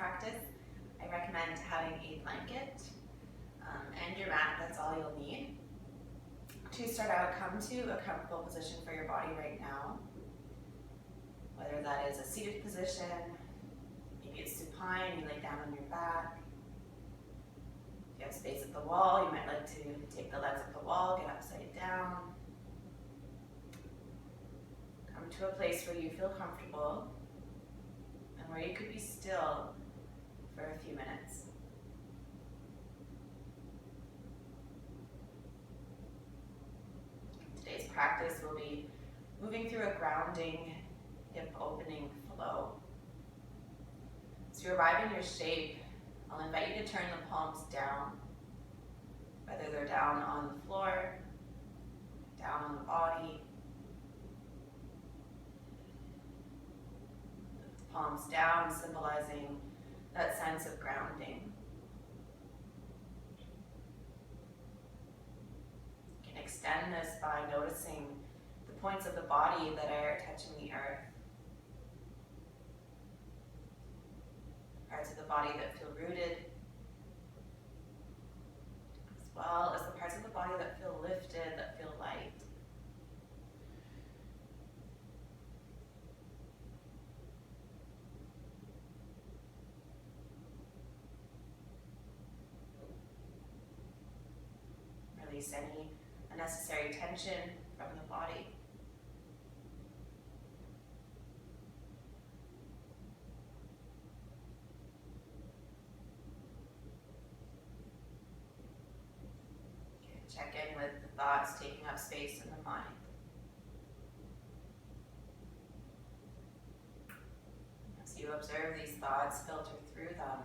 practice, I recommend having a blanket and your mat. That's all you'll need. To start out, come to a comfortable position for your body right now. Whether that is a seated position, maybe it's supine, you lay down on your back. If you have space at the wall, you might like to take the legs at the wall, get upside down. Come to a place where you feel comfortable and where you could be still for a few minutes. Today's practice will be moving through a grounding, hip opening flow. As you arrive in your shape, I'll invite you to turn the palms down, whether they're down on the floor, down on the body. The palms down, symbolizing that sense of grounding. You can extend this by noticing the points of the body that are touching the earth. Parts of the body that feel rooted, as well as the parts of the body that feel lifted, that feel light. Release any unnecessary tension from the body. Check in with the thoughts taking up space in the mind. As you observe these thoughts, filter through them,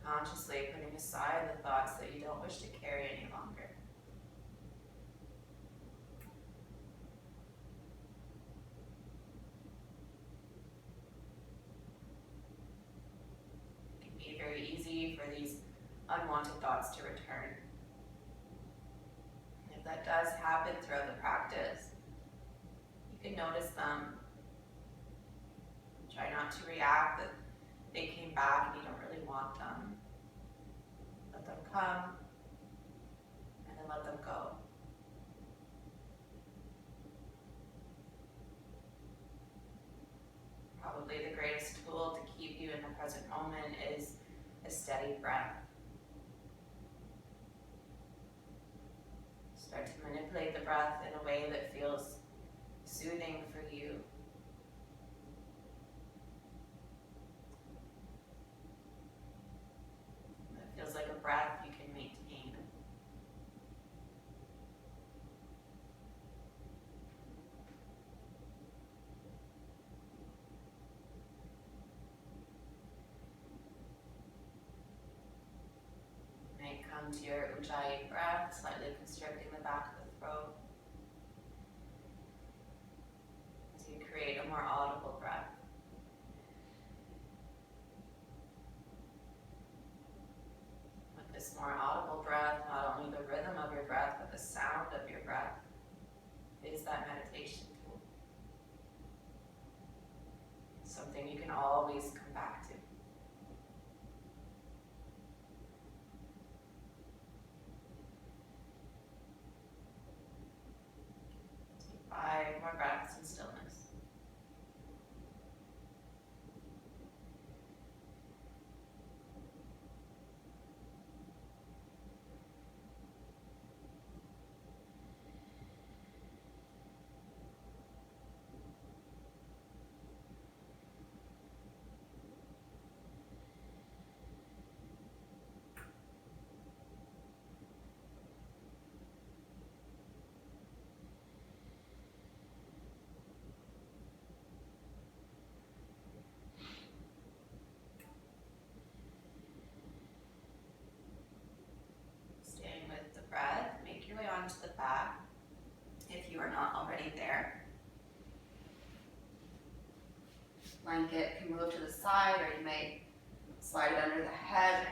consciously putting aside the thoughts that you don't wish to carry any longer. It can be very easy for these unwanted thoughts to return. And if that does happen throughout the practice, you can notice them. Try not to react that they came back and you don't really want them. Let them come, and then let them go. Probably the greatest tool to keep you in the present moment is a steady breath. Start to manipulate the breath in a way that feels soothing for you. That feels like a breath you can maintain. You may come to your Ujjayi breath, slightly constricting the back of the throat, as you create a more audible breath. With this more audible breath, not only the rhythm of your breath, but the sound of your breath is that meditation tool. It's something you can always come back to. 5 more breaths in stillness. Breath, make your way onto the back if you are not already there. Blanket can move to the side, or you may slide it under the head.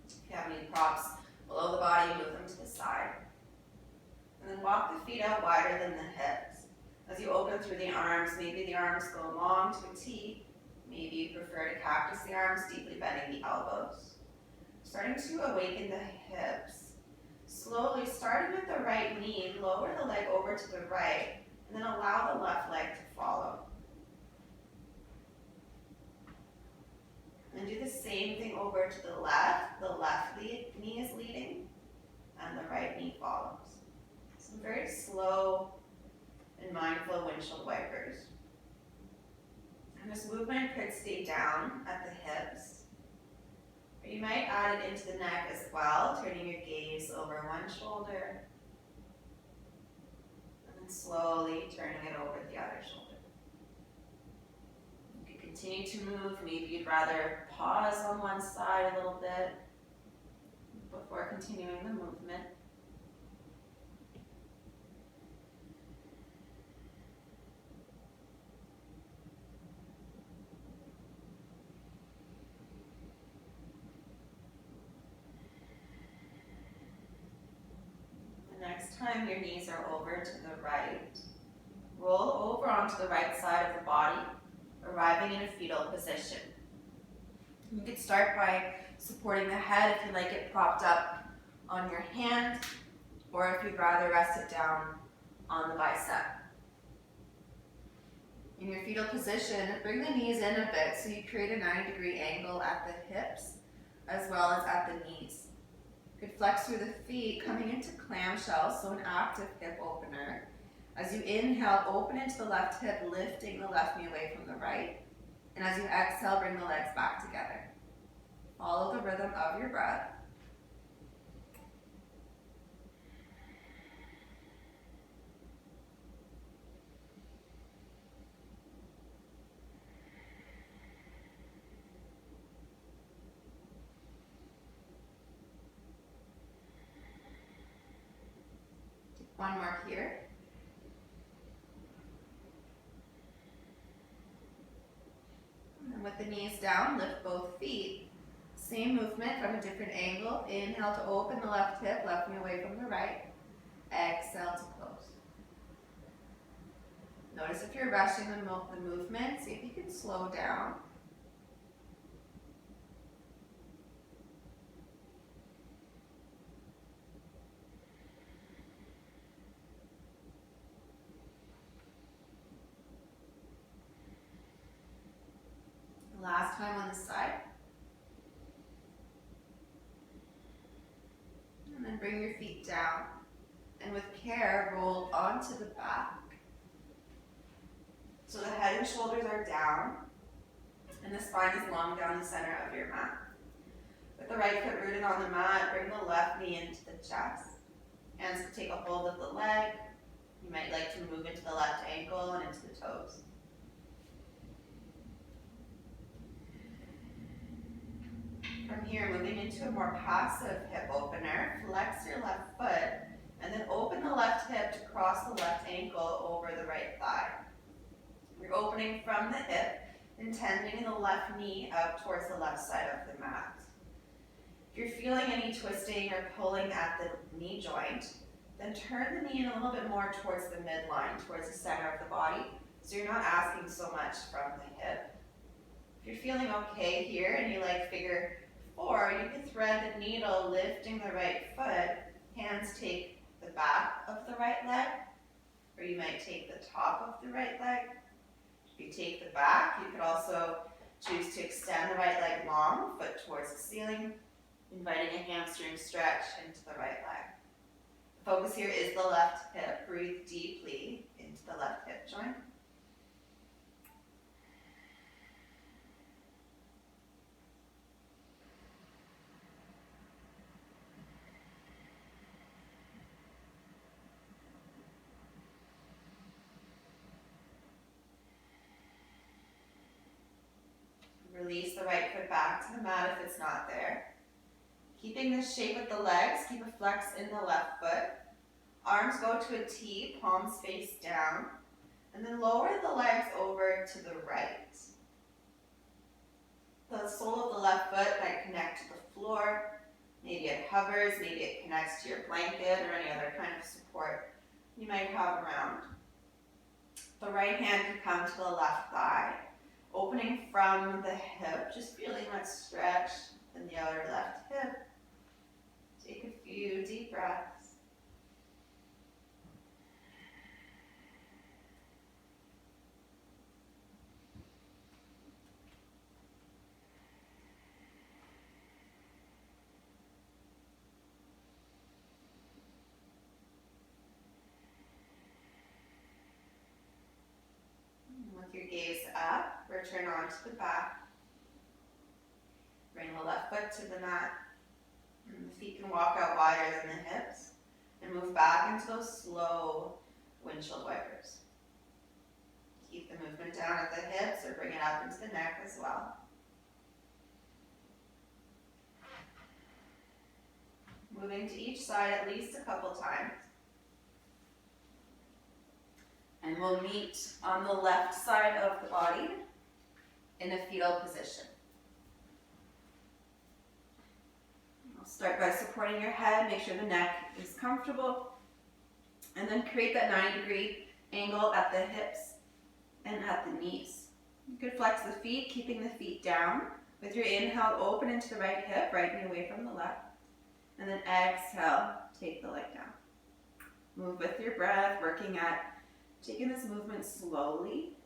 If you have any props below the body, move them to the side. And then walk the feet out wider than the hips. As you open open through the arms. Maybe the arms go long to a T. Maybe you prefer to cactus the arms, deeply bending the elbows. Starting to awaken the hips. Slowly, starting with the right knee, lower the leg over to the right, and then allow the left leg to follow. And do the same thing over to the left. The left knee is leading, and the right knee follows. Some very slow and mindful windshield wipers. And this movement could stay down at the hips. Or you might add it into the neck as well, turning your gaze over one shoulder, and then slowly turning it over the other shoulder. You can continue to move. Maybe you'd rather pause on one side a little bit before continuing the movement. Next time your knees are over to the right, roll over onto the right side of the body, arriving in a fetal position. You could start by supporting the head if you like it propped up on your hand, or if you'd rather rest it down on the bicep. In your fetal position, bring the knees in a bit so you create a 90-degree angle at the hips as well as at the knees. You could flex through the feet, coming into clamshell, so an active hip opener. As you inhale, open into the left hip, lifting the left knee away from the right. And as you exhale, bring the legs back together. Follow the rhythm of your breath. One more here. And with the knees down, lift both feet. Same movement from a different angle. Inhale to open the left hip, left knee away from the right. Exhale to close. Notice if you're rushing the movement, see if you can slow down. Last time on this side. And then bring your feet down. And with care, roll onto the back. So the head and shoulders are down. And the spine is long down the center of your mat. With the right foot rooted on the mat, bring the left knee into the chest. Hands to take a hold of the leg. You might like to move into the left ankle and into the toes. From here, moving into a more passive hip opener, flex your left foot, and then open the left hip to cross the left ankle over the right thigh. You're opening from the hip, intending the left knee out towards the left side of the mat. If you're feeling any twisting or pulling at the knee joint, then turn the knee in a little bit more towards the midline, towards the center of the body, so you're not asking so much from the hip. If you're feeling okay here and you like figure 4, you can thread the needle, lifting the right foot. Hands take the back of the right leg, or you might take the top of the right leg. If you take the back, you could also choose to extend the right leg long, foot towards the ceiling, inviting a hamstring stretch into the right leg. The focus here is the left hip. Breathe deeply into the left hip joint. Release the right foot back to the mat if it's not there. Keeping the shape of the legs, keep a flex in the left foot. Arms go to a T, palms face down. And then lower the legs over to the right. The sole of the left foot might connect to the floor. Maybe it hovers, maybe it connects to your blanket or any other kind of support you might have around. The right hand can come to the left thigh, opening from the hip, just feeling that stretch in the outer left hip. Take a few deep breaths. With your gaze up, return onto the back. Bring the left foot to the mat. And the feet can walk out wider than the hips. And move back into those slow windshield wipers. Keep the movement down at the hips or bring it up into the neck as well. Moving to each side at least a couple times. And we'll meet on the left side of the body in a fetal position. I'll start by supporting your head, make sure the neck is comfortable, and then create that 90-degree angle at the hips and at the knees. You could flex the feet, keeping the feet down. With your inhale, open into the right hip, right knee away from the left. And then exhale, take the leg down. Move with your breath, working at taking this movement slowly.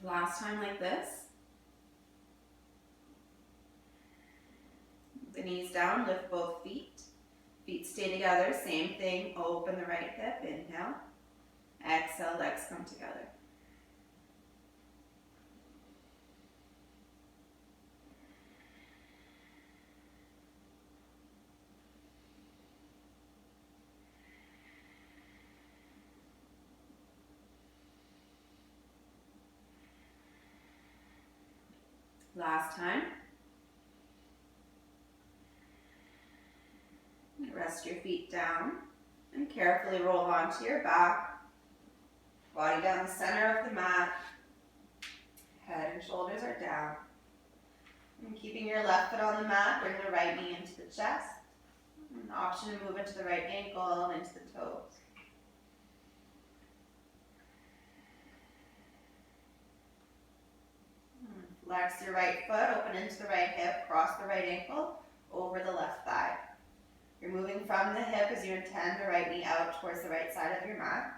Last time like this. The knees down, lift both feet. Feet stay together, same thing, open the right hip, inhale. Exhale, legs come together. Last time. Rest your feet down and carefully roll onto your back. Body down the center of the mat. Head and shoulders are down. And keeping your left foot on the mat, bring the right knee into the chest. An option to move into the right ankle and into the toes. Flex your right foot, open into the right hip, cross the right ankle over the left thigh. You're moving from the hip as you intend the right knee out towards the right side of your mat.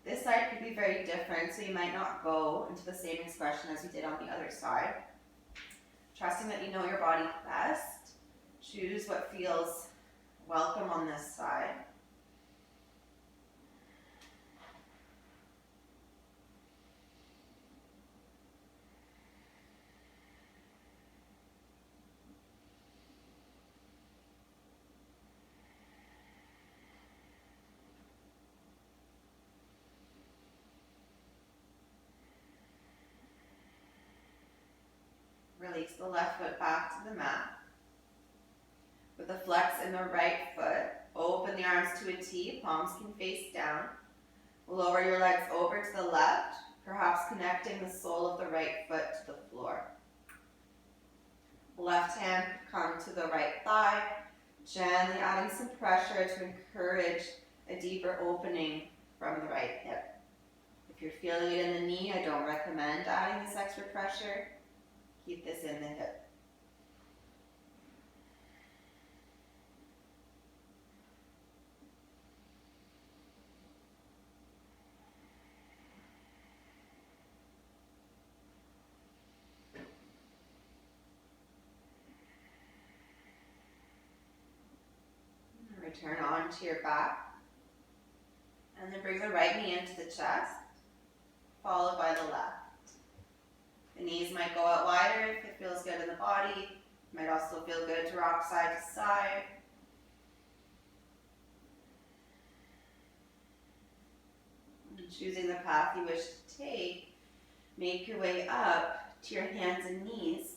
This side could be very different, so you might not go into the same expression as you did on the other side. Trusting that you know your body best, choose what feels welcome on this side. Release the left foot back to the mat. With a flex in the right foot, open the arms to a T, palms can face down. Lower your legs over to the left, perhaps connecting the sole of the right foot to the floor. Left hand come to the right thigh, gently adding some pressure to encourage a deeper opening from the right hip. If you're feeling it in the knee, I don't recommend adding this extra pressure. Keep this in the hip. Return onto your back. And then bring the right knee into the chest, followed by the left. The knees might go out wider if it feels good in the body. Might also feel good to rock side to side. And choosing the path you wish to take, make your way up to your hands and knees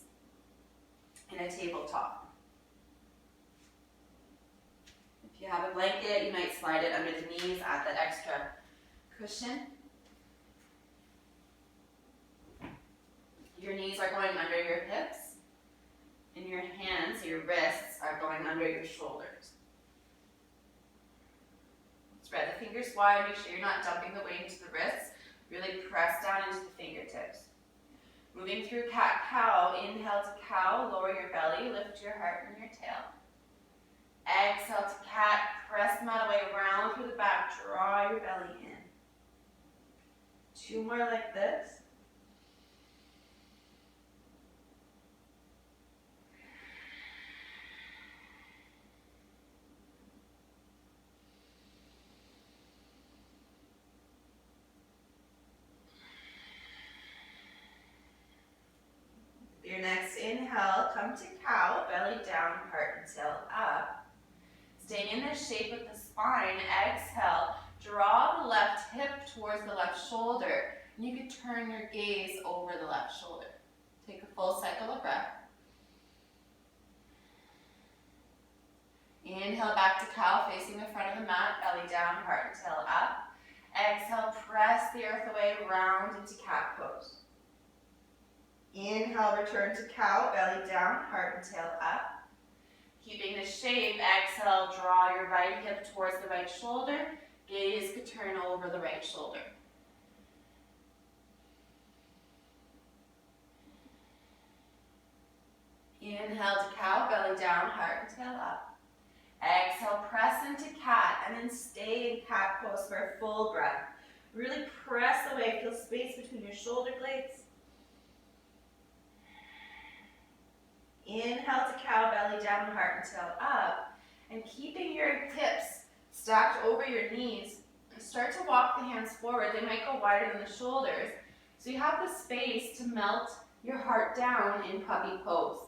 in a tabletop. If you have a blanket, you might slide it under the knees, add that extra cushion. under your shoulders. Spread the fingers wide. Make sure you're not dumping the weight into the wrists. Really press down into the fingertips. Moving through cat-cow. Inhale to cow. Lower your belly. Lift your heart and your tail. Exhale to cat. Press the mat away. Round through the back. Draw your belly in. 2 more like this. Your next inhale, come to cow, belly down, heart and tail up. Staying in this shape with the spine, exhale, draw the left hip towards the left shoulder. And you can turn your gaze over the left shoulder. Take a full cycle of breath. Inhale back to cow, facing the front of the mat, belly down, heart and tail up. Exhale, press the earth away, round into cat pose. Inhale, return to cow, belly down, heart and tail up. Keeping the shape, exhale, draw your right hip towards the right shoulder. Gaze could turn over the right shoulder. Inhale to cow, belly down, heart and tail up. Exhale, press into cat, and then stay in cat pose for a full breath. Really press away, feel space between your shoulder blades. Inhale to cow, belly down, heart and tail up. And keeping your hips stacked over your knees, start to walk the hands forward. They might go wider than the shoulders. So you have the space to melt your heart down in puppy pose.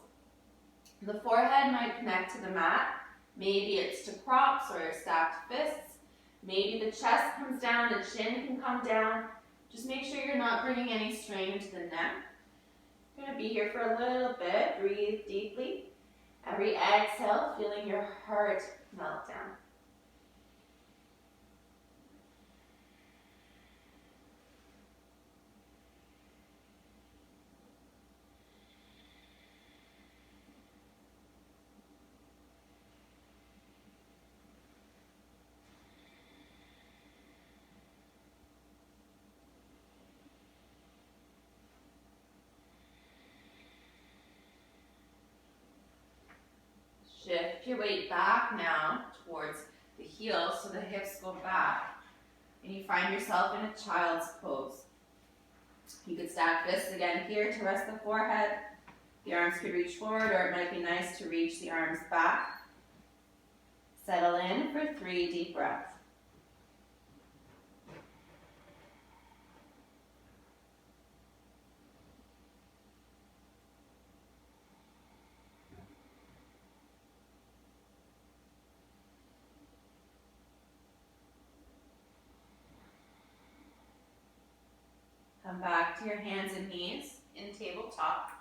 The forehead might connect to the mat. Maybe it's to props or stacked fists. Maybe the chest comes down, the chin can come down. Just make sure you're not bringing any strain into the neck. You're going to be here for a little bit. Breathe deeply. Every exhale, feeling your heart melt down. Shift your weight back now towards the heels so the hips go back. And you find yourself in a child's pose. You could stack fists again here to rest the forehead. The arms could reach forward, or it might be nice to reach the arms back. Settle in for 3 deep breaths. Come back to your hands and knees in tabletop.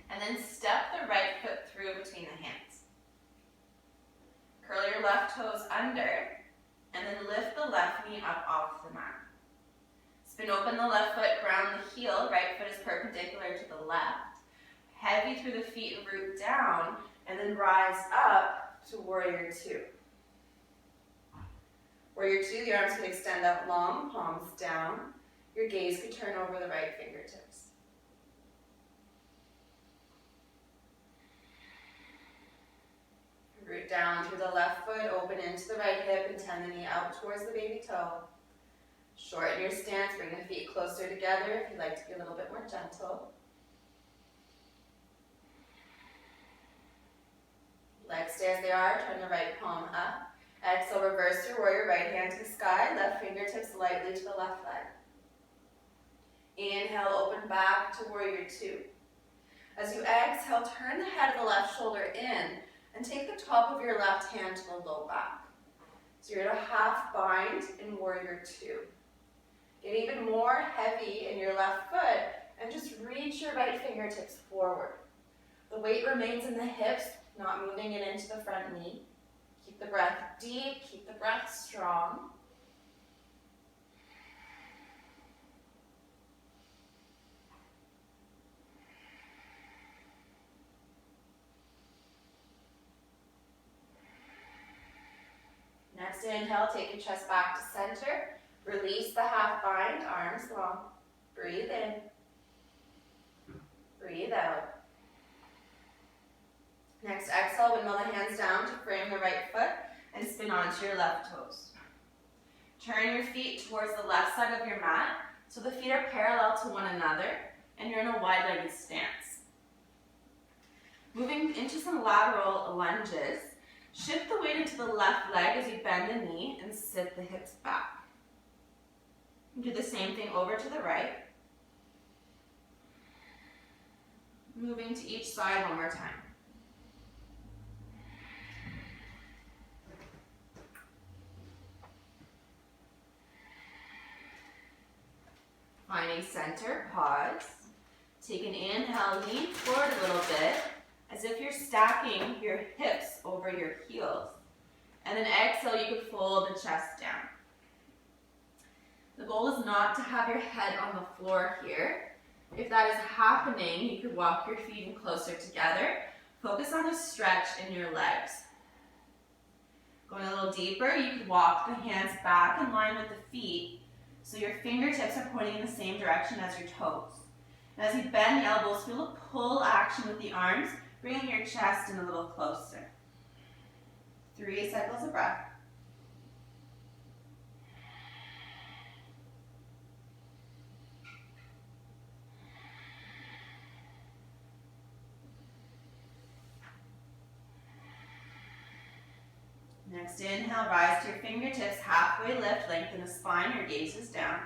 And then step the right foot through between the hands. Curl your left toes under, and then lift the left knee up off the mat. Spin open the left foot, ground the heel, right foot is perpendicular to the left. Heavy through the feet, root down, and then rise up to warrior 2. Warrior 2, the arms can extend out long, palms down. Your gaze could turn over the right fingertips. Root down through the left foot, open into the right hip, and tend the knee out towards the baby toe. Shorten your stance, bring the feet closer together if you'd like to be a little bit more gentle. Legs stay as they are, turn the right palm up. Exhale, reverse your warrior, right hand to the sky, left fingertips lightly to the left leg. Inhale, open back to warrior 2. As you exhale, turn the head of the left shoulder in and take the top of your left hand to the low back. So you're at a half bind in warrior 2. Get even more heavy in your left foot and just reach your right fingertips forward. The weight remains in the hips, not moving it into the front knee. Keep the breath deep, keep the breath strong. inhale, take your chest back to center. Release the half bind, arms long. Breathe in. Breathe out. Next exhale, windmill the hands down to frame the right foot and spin onto your left toes. Turn your feet towards the left side of your mat so the feet are parallel to one another and you're in a wide-legged stance. Moving into some lateral lunges, shift the weight into the left leg as you bend the knee and sit the hips back. Do the same thing over to the right. Moving to each side one more time. Finding center, pause. Take an inhale, lean forward a little bit, as if you're stacking your hips over your heels. And then exhale, you could fold the chest down. The goal is not to have your head on the floor here. If that is happening, you could walk your feet in closer together. Focus on the stretch in your legs. Going a little deeper, you could walk the hands back in line with the feet, so your fingertips are pointing in the same direction as your toes. And as you bend the elbows, feel a pull action with the arms, bringing your chest in a little closer. 3 cycles of breath. Next inhale, rise to your fingertips, halfway lift, lengthen the spine, your gaze is down.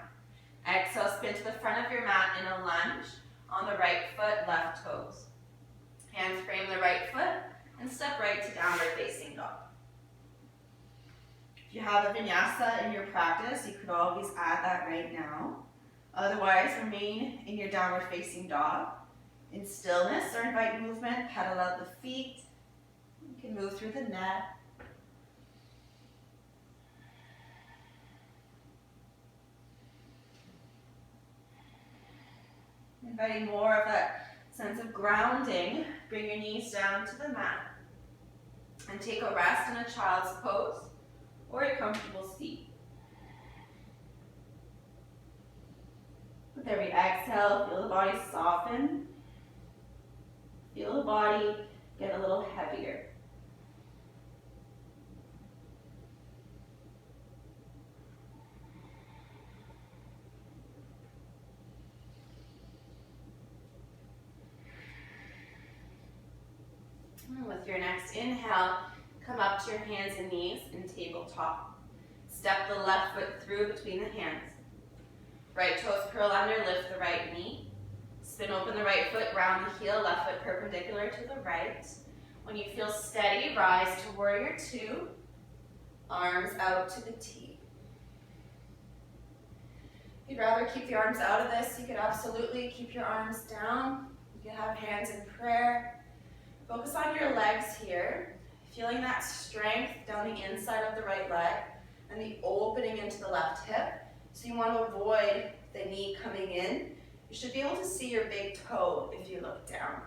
Exhale, spin to the front of your mat in a lunge on the right foot, left toes. Hands frame the right foot and step right to downward facing dog. If you have a vinyasa in your practice, you could always add that right now. Otherwise, remain in your downward facing dog. In stillness or invite movement, pedal out the feet. You can move through the neck. Inviting more of that sense of grounding, bring your knees down to the mat. And take a rest in a child's pose or a comfortable seat. With every exhale, feel the body soften. Feel the body get a little heavier. With your next inhale, come up to your hands and knees in tabletop. Step the left foot through between the hands. Right toes curl under, lift the right knee. Spin open the right foot, round the heel, left foot perpendicular to the right. When you feel steady, rise to warrior two. Arms out to the T. If you'd rather keep the arms out of this, you could absolutely keep your arms down. You could have hands in prayer. Focus on your legs here, feeling that strength down the inside of the right leg and the opening into the left hip. So you want to avoid the knee coming in. You should be able to see your big toe if you look down.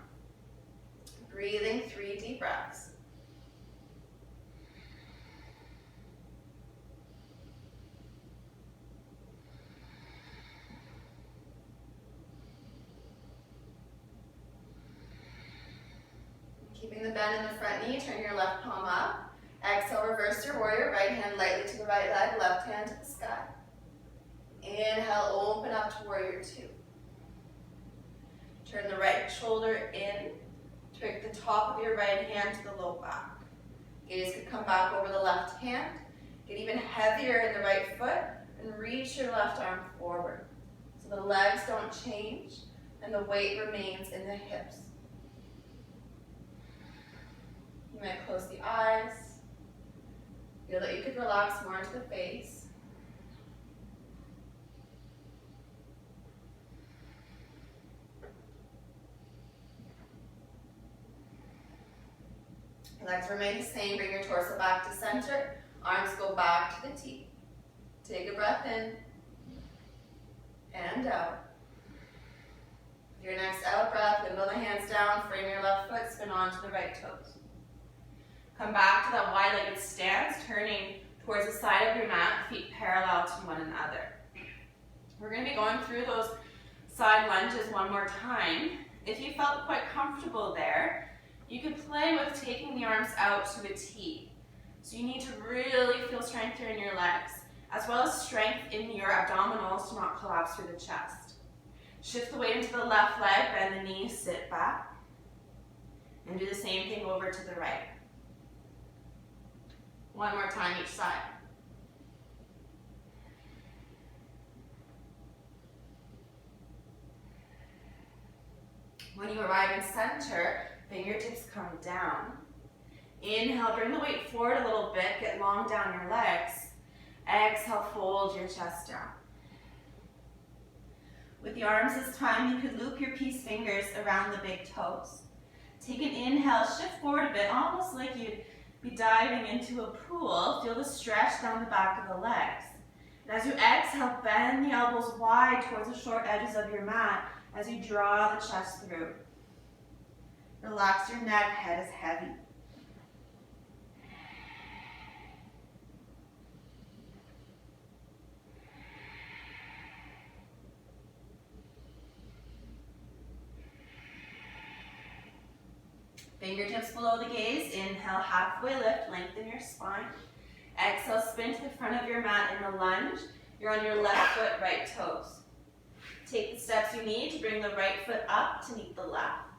Breathing 3 deep breaths. Keeping the bend in the front knee, turn your left palm up. Exhale, reverse your warrior, right hand lightly to the right leg, left hand to the sky. Inhale, open up to warrior two. Turn the right shoulder in. Take the top of your right hand to the low back. Gaze could come back over the left hand. Get even heavier in the right foot and reach your left arm forward. So the legs don't change and the weight remains in the hips. You might close the eyes. Feel that you could relax more into the face. Legs remain the same. Bring your torso back to center. Arms go back to the T. Take a breath in and out. Your next out breath, windmill the hands down, frame your left foot, spin onto the right toes. Come back to that wide-legged stance, turning towards the side of your mat, feet parallel to one another. We're going to be going through those side lunges one more time. If you felt quite comfortable there, you could play with taking the arms out to a T. So you need to really feel strength here in your legs, as well as strength in your abdominals to not collapse through the chest. Shift the weight into the left leg, bend the knees, sit back, and do the same thing over to the right. One more time each side. When you arrive in center, fingertips come down. Inhale, bring the weight forward a little bit, get long down your legs. Exhale, fold your chest down. With the arms this time, you could loop your peace fingers around the big toes. Take an inhale, shift forward a bit, almost like you'd be diving into a pool. Feel the stretch down the back of the legs. And as you exhale, bend the elbows wide towards the short edges of your mat as you draw the chest through. Relax your neck, head is heavy. Fingertips below the gaze. Inhale, halfway lift, lengthen your spine. Exhale, spin to the front of your mat in a lunge. You're on your left foot, right toes. Take the steps you need to bring the right foot up to meet the left.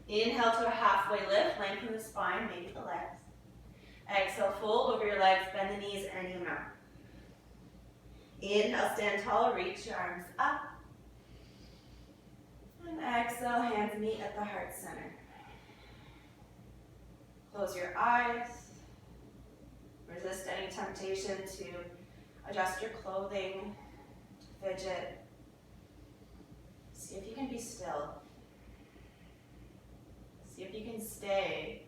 Inhale to a halfway lift, lengthen the spine, maybe the legs. Exhale, fold over your legs, bend the knees any amount. Inhale, stand tall, reach your arms up. And exhale, hands meet at the heart center. Close your eyes. Resist any temptation to adjust your clothing, to fidget. See if you can be still. See if you can stay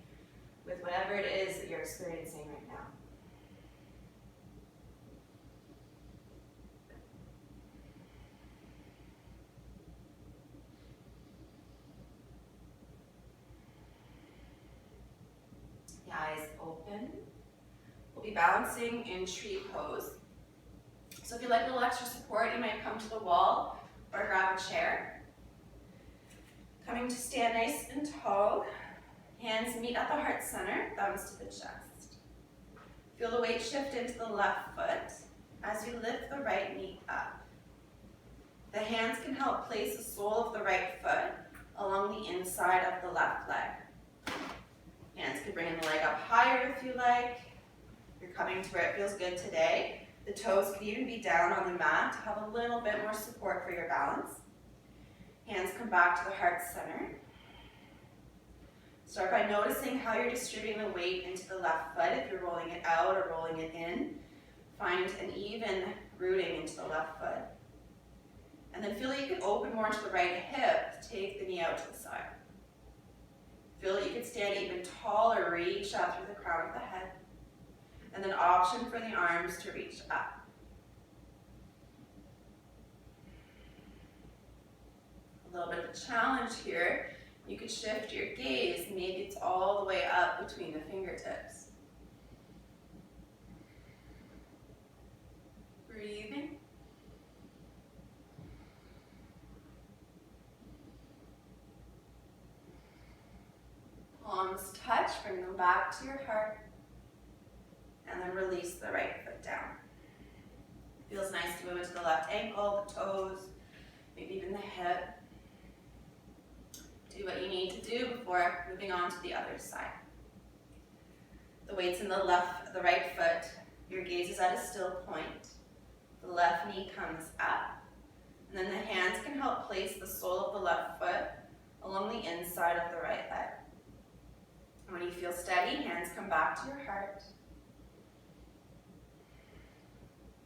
with whatever it is that you're experiencing right now. The eyes open. We'll be balancing in tree pose. So if you'd like a little extra support, you might come to the wall or grab a chair. Coming to stand nice and tall. Hands meet at the heart center, thumbs to the chest. Feel the weight shift into the left foot as you lift the right knee up. The hands can help place the sole of the right foot along the inside of the left leg. Hands can bring the leg up higher if you like. You're coming to where it feels good today. The toes could even be down on the mat to have a little bit more support for your balance. Hands come back to the heart center. Start by noticing how you're distributing the weight into the left foot, if you're rolling it out or rolling it in. Find an even rooting into the left foot. And then feel that you can open more into the right hip to take the knee out to the side. Feel that you can stand even taller, reach out through the crown of the head. And then option for the arms to reach up. A little bit of a challenge here. You could shift your gaze, maybe it's all the way up between the fingertips. Breathing. Palms touch, bring them back to your heart. And then release the right foot down. Feels nice to move into the left ankle, the toes, maybe even the hip. Do what you need to do before moving on to the other side. The weight's in the right foot. Your gaze is at a still point. The left knee comes up. And then the hands can help place the sole of the left foot along the inside of the right leg. When you feel steady, hands come back to your heart.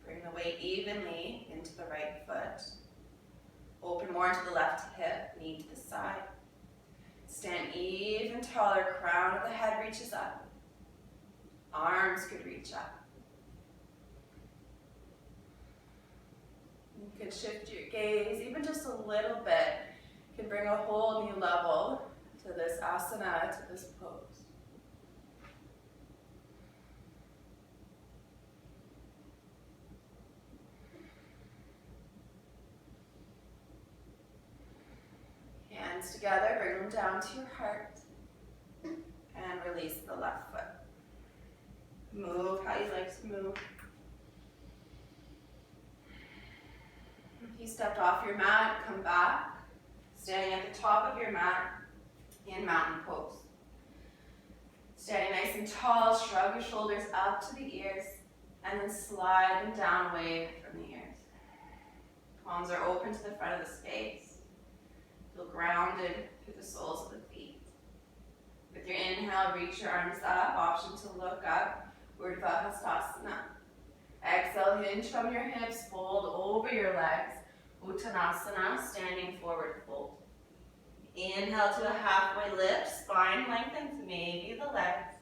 Bring the weight evenly into the right foot. Open more into the left hip, knee to the side. Stand even taller, crown of the head reaches up. Arms could reach up. You could shift your gaze, even just a little bit, can bring a whole new level to this asana, to this pose. hands together, bring them down to your heart, and release the left foot. Move how you like to move. If you stepped off your mat, come back, standing at the top of your mat in mountain pose. Standing nice and tall, shrug your shoulders up to the ears, and then slide them down away from the ears. Palms are open to the front of the space. Feel grounded through the soles of the feet. With your inhale, reach your arms up, option to look up, Vrksasana. Exhale, hinge from your hips, fold over your legs. Uttanasana, standing forward fold. Inhale to a halfway lift, spine lengthens, maybe the legs.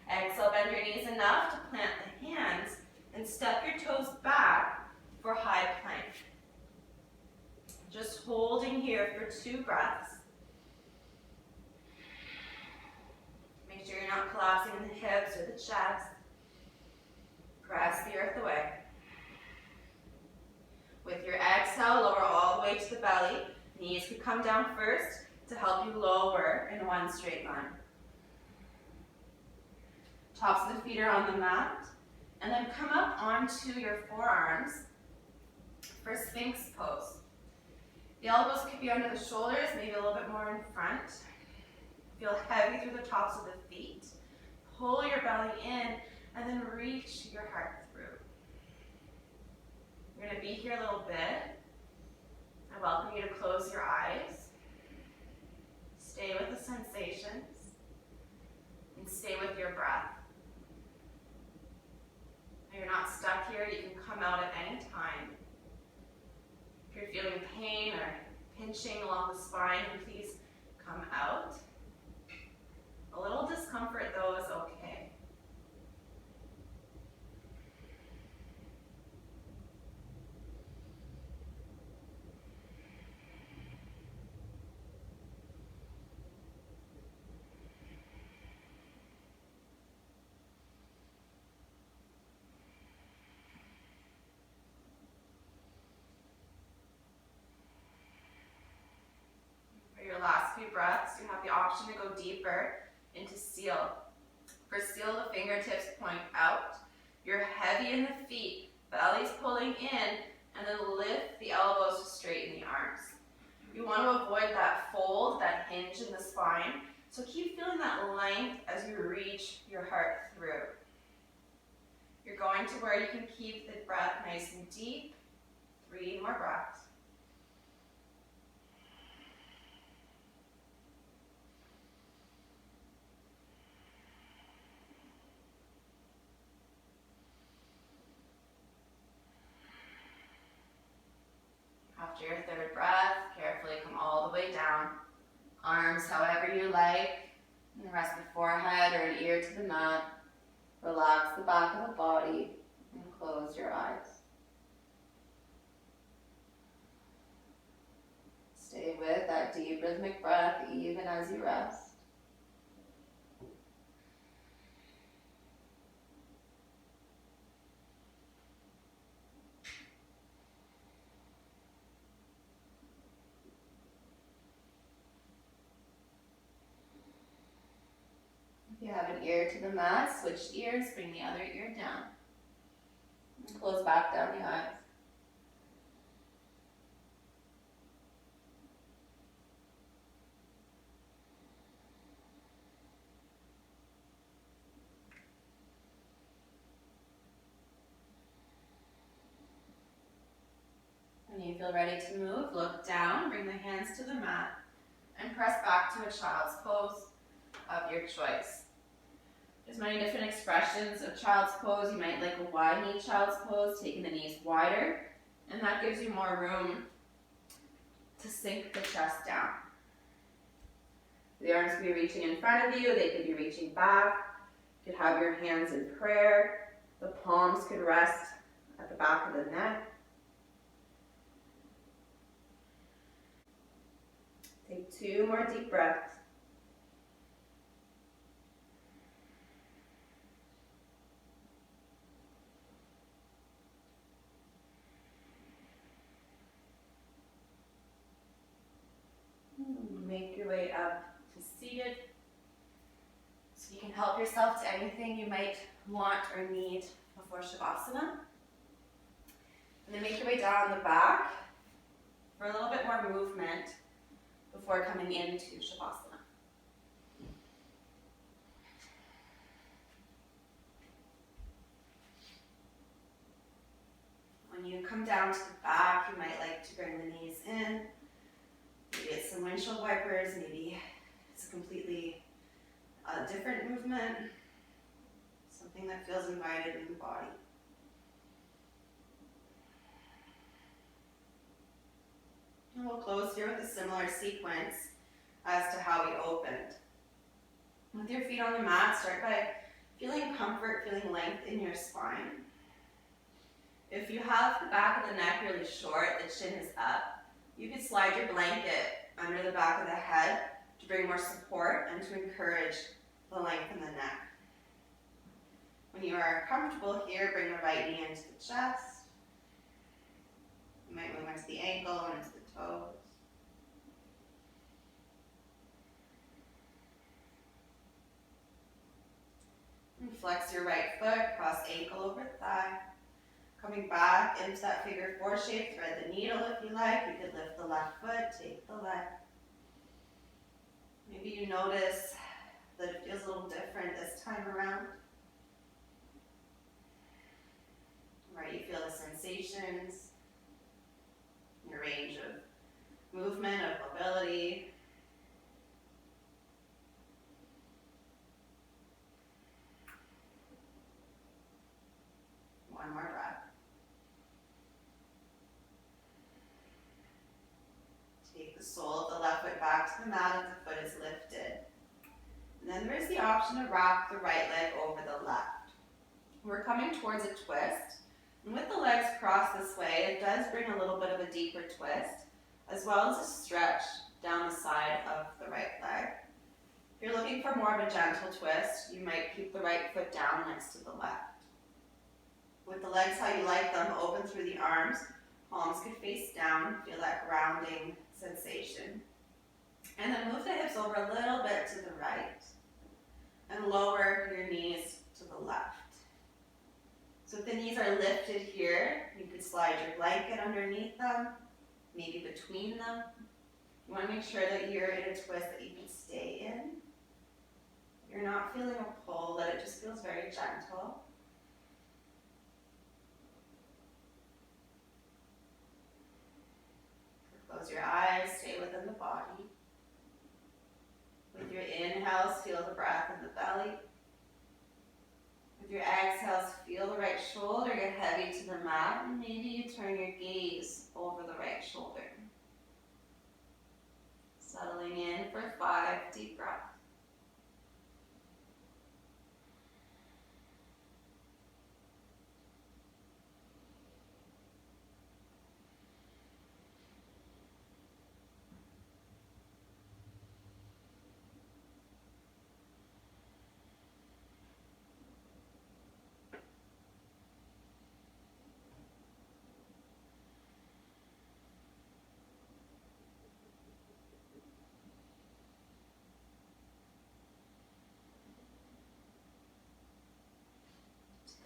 Exhale, bend your knees enough to plant the hands and step your toes back for high plank. Just holding here for 2 breaths. Make sure you're not collapsing in the hips or the chest. Press the earth away. With your exhale, lower all the way to the belly. Knees could come down first to help you lower in one straight line. Tops of the feet are on the mat. And then come up onto your forearms for Sphinx Pose. The elbows could be under the shoulders, maybe a little bit more in front. Feel heavy through the tops of the feet. Pull your belly in and then reach your heart through. You're going to be here a little bit. I welcome you to close your eyes. Stay with the sensations and stay with your breath. If you're not stuck here, you can come out at any time. If you're feeling pain or pinching along the spine, please come out. A little discomfort though is okay. Last few breaths, you have the option to go deeper into seal. For seal, the fingertips point out. You're heavy in the feet, belly's pulling in, and then lift the elbows to straighten the arms. You want to avoid that fold, that hinge in the spine, so keep feeling that length as you reach your heart through. You're going to where you can keep the breath nice and deep. 3 more breaths. After your 3rd breath, carefully come all the way down. Arms however you like. And rest the forehead or an ear to the mat. Relax the back of the body and close your eyes. Stay with that deep rhythmic breath even as you rest. If you have an ear to the mat, switch ears, bring the other ear down. And close back down the eyes. When you feel ready to move, look down, bring the hands to the mat, and press back to a child's pose of your choice. There's many different expressions of child's pose. You might like a wide knee child's pose, taking the knees wider, and that gives you more room to sink the chest down. The arms could be reaching in front of you, they could be reaching back. You could have your hands in prayer. The palms could rest at the back of the neck. Take 2 more deep breaths. help yourself to anything you might want or need before Shavasana. And then make your way down the back for a little bit more movement before coming into Shavasana. When you come down to the back, you might like to bring the knees in. Maybe it's some windshield wipers, maybe it's a completely different movement, something that feels invited in the body. And we'll close here with a similar sequence as to how we opened. With your feet on the mat, start by feeling comfort, feeling length in your spine. If you have the back of the neck really short, the chin is up, you could slide your blanket under the back of the head to bring more support and to encourage the length in the neck. When you are comfortable here, bring the right knee into the chest. You might move into the ankle and into the toes. And flex your right foot, cross ankle over thigh. Coming back into that figure four shape, thread the needle if you like. You could lift the left foot, take the leg. Maybe you notice that it feels a little different this time around. Where you feel the sensations, your range of movement, of mobility. One more breath. Take the sole of the left foot back to the mat if the foot is lifted. And then there is the option to wrap the right leg over the left. We're coming towards a twist. And with the legs crossed this way, it does bring a little bit of a deeper twist, as well as a stretch down the side of the right leg. If you're looking for more of a gentle twist, you might keep the right foot down next to the left. With the legs how you like them, open through the arms, palms could face down, feel that grounding sensation. And then move the hips over a little bit to the right, and lower your knees to the left. So if the knees are lifted here, you could slide your blanket underneath them, maybe between them. You want to make sure that you're in a twist that you can stay in. You're not feeling a pull, that it just feels very gentle. Close your eyes, stay within the body. With your inhales, feel the breath in the belly. With your exhales, feel the right shoulder get heavy to the mat, and maybe you turn your gaze over the right shoulder. Settling in for 5 deep breaths.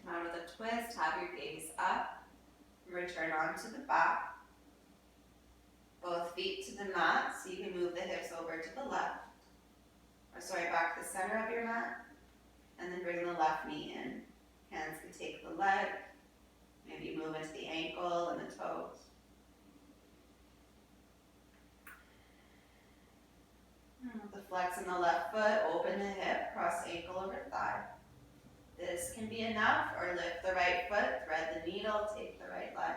Come out of the twist, have your gaze up, return onto the back. Both feet to the mat, so you can move the hips over to the left. Back to the center of your mat, and then bring the left knee in. Hands can take the leg, maybe move into the ankle and the toes. With the flex in the left foot, open the hip, cross ankle over thigh. This can be enough, or lift the right foot, thread the needle, take the right leg.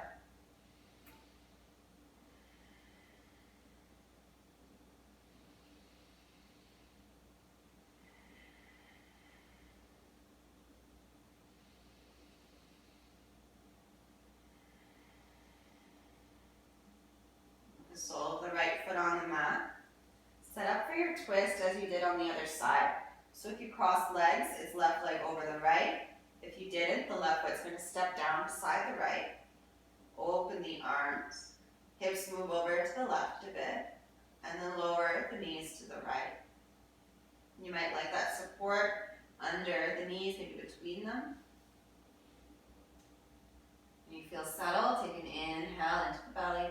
The sole of the right foot on the mat. Set up for your twist as you did on the other side. So if you cross legs, it's left leg over the right. If you didn't, the left foot's going to step down beside the right. Open the arms. Hips move over to the left a bit. And then lower the knees to the right. You might like that support under the knees, maybe between them. When you feel settled, take an inhale into the belly.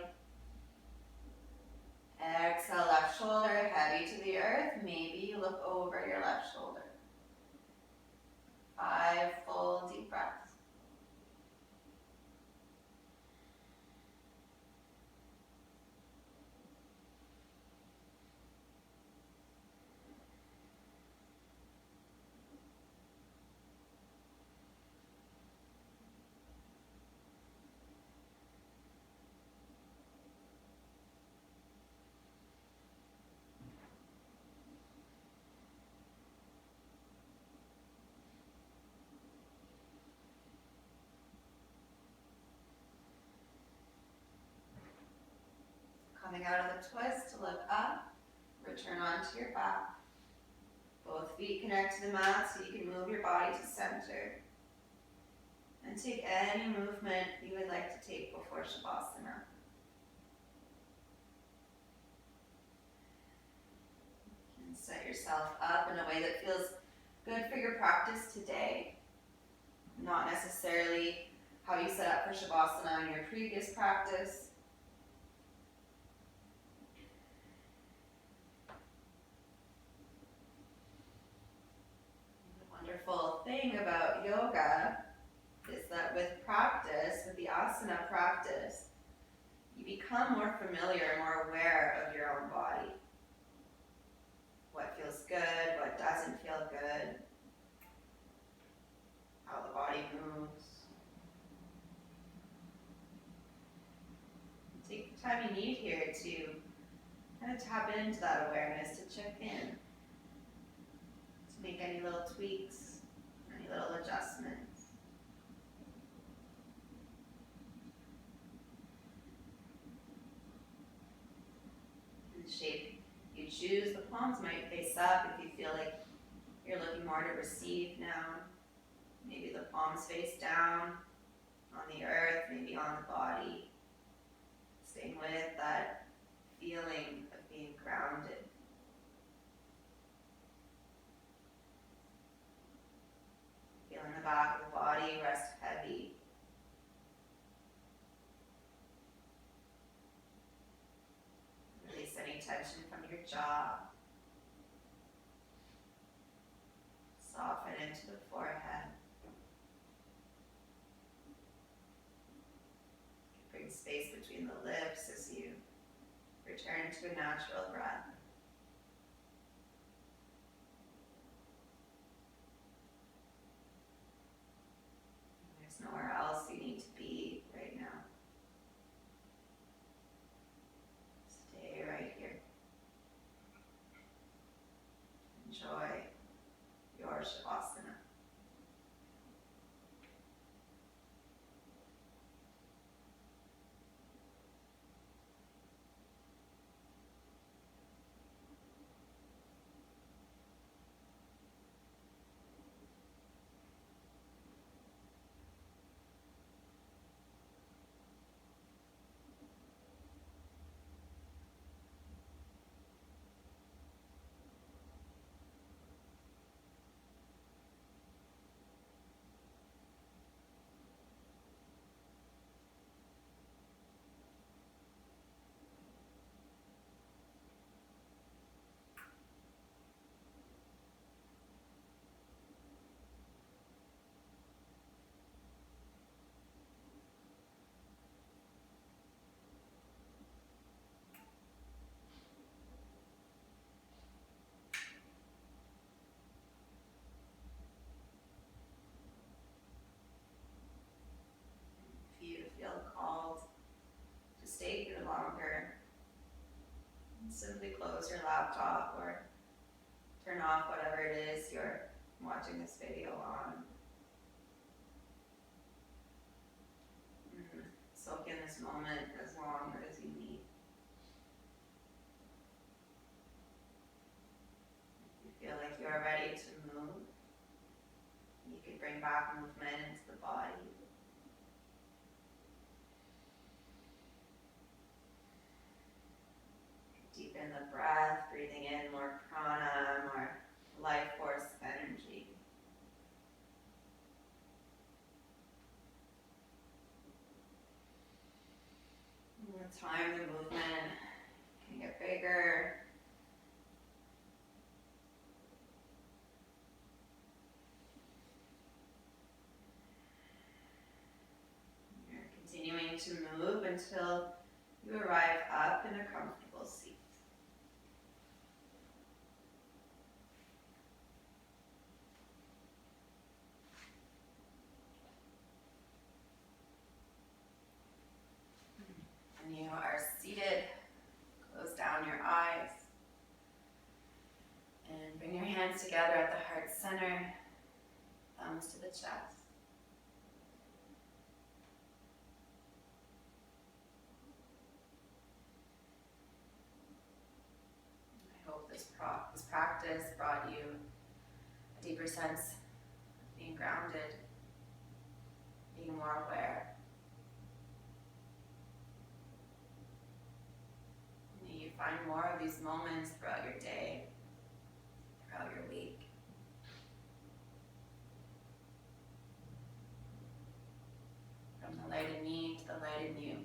Exhale, left shoulder heavy to the earth. Maybe you look over your left shoulder. 5 full deep breaths. Coming out of the twist to look up, return onto your back. Both feet connect to the mat so you can move your body to center. And take any movement you would like to take before Shavasana. And set yourself up in a way that feels good for your practice today. Not necessarily how you set up for Shavasana in your previous practice. Wonderful thing about yoga is that with practice, with the asana practice, you become more familiar, more aware of your own body. What feels good, what doesn't feel good, how the body moves. Take the time you need here to kind of tap into that awareness, to check in. Make any little tweaks, any little adjustments. And the shape you choose, the palms might face up if you feel like you're looking more to receive now. Maybe the palms face down on the earth, maybe on the body. Staying with that feeling of being grounded. Feeling the back of the body rest heavy. Release any tension from your jaw. Soften into the forehead. Bring space between the lips as you return to a natural breath. Nowhere else you need to be right now. Stay right here. Enjoy your Shavasana. Stay here longer. Simply close your laptop or turn off whatever it is you're watching this video on. Soak in this moment as long as you need. If you feel like you're ready to move, you can bring back movement into the body. Deepen the breath, breathing in more prana, more life force energy. with time, the movement can get bigger. You're continuing to move until you arrive up in a comfortable seat. When you are seated, close down your eyes and bring your hands together at the heart center, thumbs to the chest. I hope this practice brought you a deeper sense of being grounded, being more aware. May you find more of these moments throughout your day, throughout your week. From the light in me to the light in you.